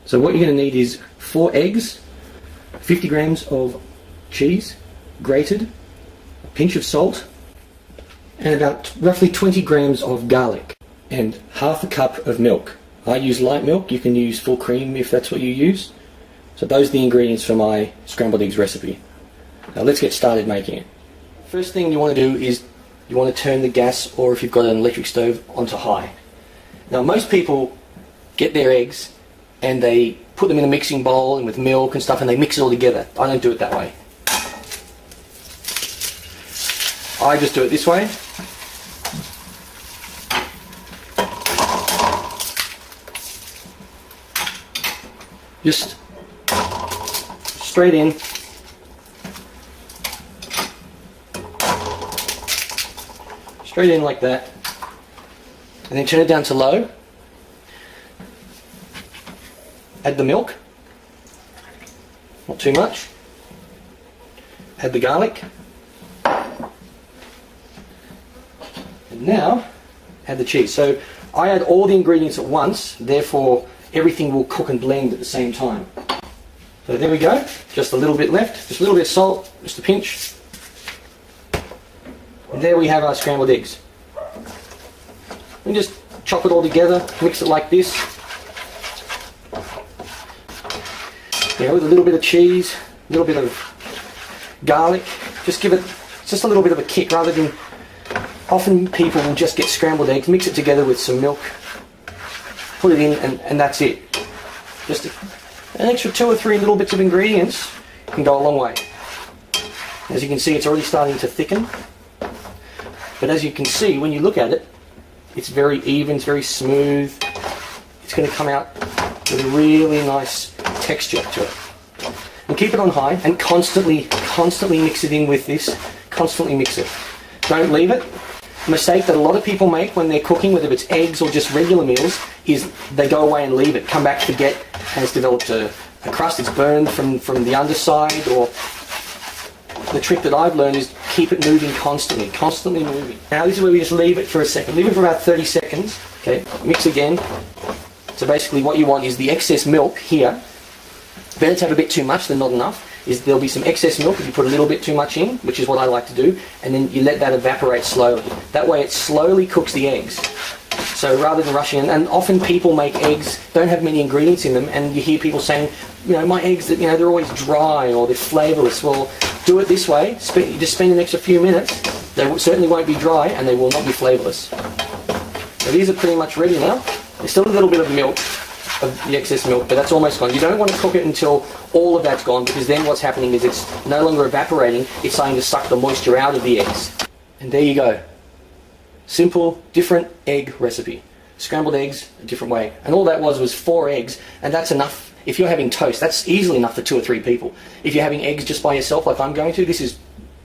So what you're going to need is 4 eggs, 50 grams of cheese, grated, a pinch of salt, and about roughly 20 grams of garlic, and half a cup of milk. I use light milk, you can use full cream if that's what you use. So those are the ingredients for my scrambled eggs recipe. Now let's get started making it. First thing you want to do is you want to turn the gas, or if you've got an electric stove, onto high. Now most people get their eggs and they put them in a mixing bowl and with milk and stuff and they mix it all together. I don't do it that way. I just do it this way. Just straight in. Straight in like that. And then turn it down to low. Add the milk. Not too much. Add the garlic. And now, add the cheese. So I add all the ingredients at once, therefore everything will cook and blend at the same time. So there we go. Just a little bit left. Just a little bit of salt, just a pinch. And there we have our scrambled eggs. And just chop it all together, mix it like this. Yeah, with a little bit of cheese, a little bit of garlic. Just give it just a little bit of a kick rather than... Often people will just get scrambled eggs, mix it together with some milk, put it in, and that's it. Just an extra 2 or 3 little bits of ingredients can go a long way. As you can see, it's already starting to thicken. But as you can see, when you look at it, it's very even, it's very smooth. It's going to come out with a really nice texture to it. And keep it on high and constantly mix it in with this. Constantly mix it. Don't leave it. A mistake that a lot of people make when they're cooking, whether it's eggs or just regular meals, is they go away and leave it, come back, forget, and it's developed a crust, it's burned from the underside. Or the trick that I've learned is keep it moving constantly moving. Now this is where we just leave it for a second. Leave it for about 30 seconds. Okay, mix again. So basically what you want is the excess milk here. Better to have a bit too much than not enough. Is there'll be some excess milk if you put a little bit too much in, which is what I like to do, and then you let that evaporate slowly. That way it slowly cooks the eggs. So rather than rushing in, and often people make eggs, don't have many ingredients in them, and you hear people saying, you know, my eggs, you know, they're always dry or they're flavourless. Well, do it this way, just spend an extra few minutes, they certainly won't be dry and they will not be flavourless. So these are pretty much ready now. There's still a little bit of milk, of the excess milk, but that's almost gone. You don't want to cook it until all of that's gone, because then what's happening is it's no longer evaporating, it's starting to suck the moisture out of the eggs. And there you go. Simple, different egg recipe. Scrambled eggs a different way. And all that was 4 eggs, and that's enough. If you're having toast, that's easily enough for 2 or 3 people. If you're having eggs just by yourself like I'm going to, this is